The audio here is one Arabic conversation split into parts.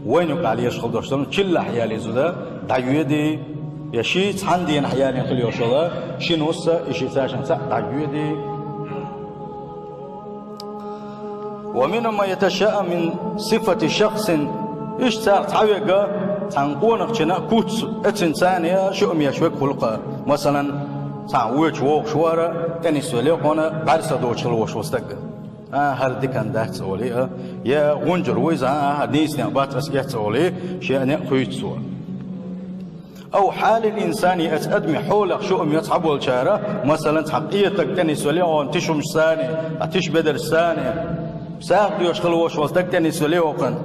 وين قال يشغل دوشتم كل حيالي زودا دعيودي يشي عندي حيالي خلي يشغل شنو وسا إشي ساشن دعيودي. ومن ما يتشاء من صفة شخص إيش تعويقة تنقونك شنا كوت إنسانية شو يشوك خلقه مثلا تعويج وق شوارة تاني سولي قنا برسا دوشل وش وستك هر دكان ده سولي يا ونجر ويزا هديس نبات أسيات سولي شيء نقيت سوا أو حال الإنسان أدمي حولك شو يصحب والشارع مثلا حقيقتك تاني سولي أو تشوم ثاني أتش بدر ثاني ساق يشغل وش وستك تاني سولي وقن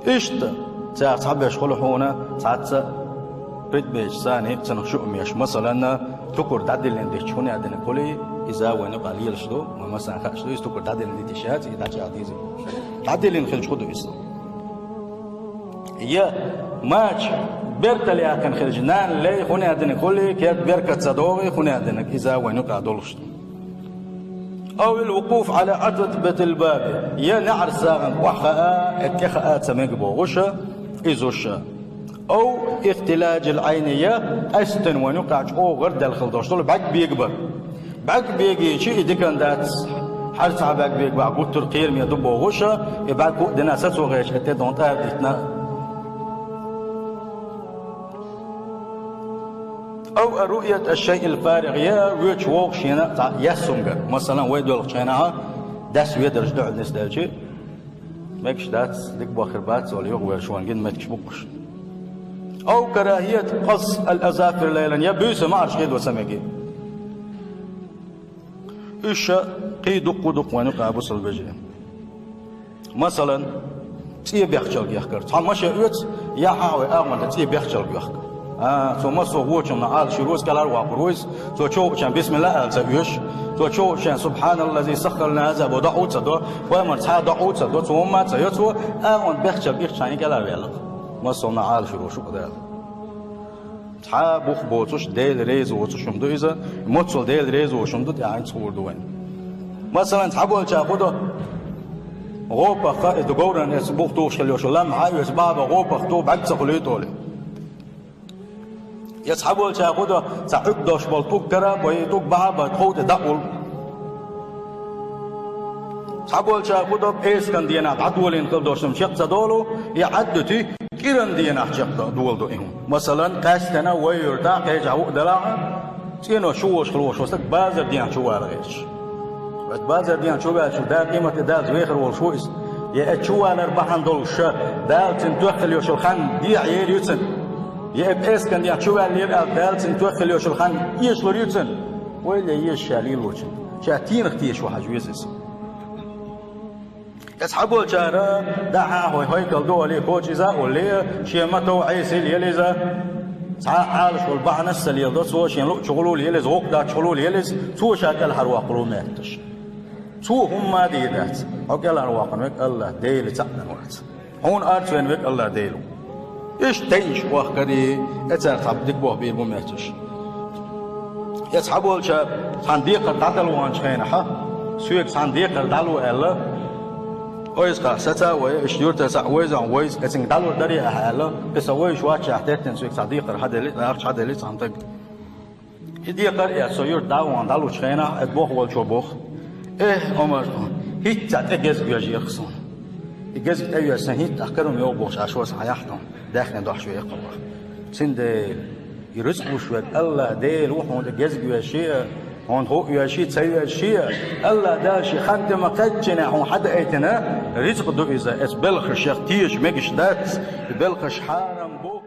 إيشت صعب يشغل هنا ساعات بيت بيش ثاني تنشؤ ميش مثلا تكر تعدل عندك شو نعدل كلي إذا وين قليل شلو مثلا خشلو يستكر تعدل عندك تشات إذا تعديز تعدل خلش خدو يسلو يا ماتش برتلي أكن خرجنان لي خوني عدل كلي كيت بركة صدوقي خوني عدل إذا وين قعدولش أو الوقوف على عتبة الباب يا نعر ساغن وحاء اتخاءات سميق بوغشة إزوشة أو اختلاج العينية أستن ونقع أو غرد الخلطوش طول بعد بيكبر بعد بيجي شيء إذا كان دات حرس عباك بيك بعد قلت القير ميا دب وغشة بعد قلت دناسات وغيش حتى دون تهديتنا أو رؤية الشيء الفارغ يا ويش ووق شينا يسونجر مثلا ويدول شينا داس ويدرج دعد نسدالشي ماكش دات ديك باخر بات ولا يوغ ويرشوان جن ماكش بقش أو كراهية قص الأظافر ليلا يا بيس ما عرش كيد وسمكي إيش قي دق ونقع بصل بجي مثلا تي بيخشل يخكر طعم ماشي يوت يا حاوي أغمد تي بيخشل يخكر ثم صوّوش من عال شروز كلار وقروز توشوا شان بسم الله الزبيش توشوا شان سبحان الذي سخر لنا هذا ودعوت صدو وما تصدقوا صدو ثم تيتو أغمد بيخشل بيخشاني كلار بيلا ما صونا عال شروز شو كذا بوخ بوتوش ديل ريز وتشوم دو إذا موتسول ديل ريز وشوم دو يعني تصور دوين مثلا تحبوا تشاهدوا غوبا خائد جورن يسبوخ توش خليوش لم عايز بابا غوبا خطوب بعد سقليتولي يسحبوا تشاهدوا تعب دوش بالطوق كرا ويطوق بابا تخوت دقول تحبوا تشاهدوا بإيس كان دينا عدولين كل دوشم شق صدولو يعدتي كيران دينا شق دول دوهم مثلا كاستنا ويرتا كيجعو دلاعة تينو شوش خلوش وسك بازر ديان شو على بس بازر ديان شو بعد شو دار قيمة دار زويخر والشويس يا اتشو على ربحان دول الشا دار تنتوخل يوش الخان دي عير يوتن يا ابس كان ديان شو على لير دار تنتوخل يوش الخان يشلور يوتن ولا يشاليل وجن شاتين اختيش واحد يوزس يسحبوا الشارع دعها هوي قلدوا عليه كوجيزا ولا شيمته عيسل يليزا عالش والبعنس اللي يضصوا شين شغلوا يلز غوق دا شغلوا يلز تو شاكل حروا قلوماتش تو هم ما ديدات اوكل ارواقن وك الله ديل تعنا وقت هون ارتوين وك الله ديلو ايش تنش واخكري اتر خبدك بو بير بوماتش يسحبوا الشاب صنديق تعدلوا شينا ها سويك صنديق دالو الا اويس قاستا ويشيور تسع ويز عن ويز اسن دالو دري اهلا بس ويش واش احتاجن سويك صديق هذا اللي اخش هذا اللي صندق هدي قريه سوير داو عن دالو شينا ادبوخ والشوبوخ عمر هيت تجز بيجي خصون يجز ايوه سن هيت اخكرهم يوبوش عشوس حيحتهم داخل ضح شويه قبر سند يرزقوا شويه الله ديل وحون تجز بيجي هون هو يشي تسوي شيء الله داشي خد ما قدنا هون حدا ايتنا رزق دو اذا اس بلخش يختيش ماكش دات بلخش حارم بو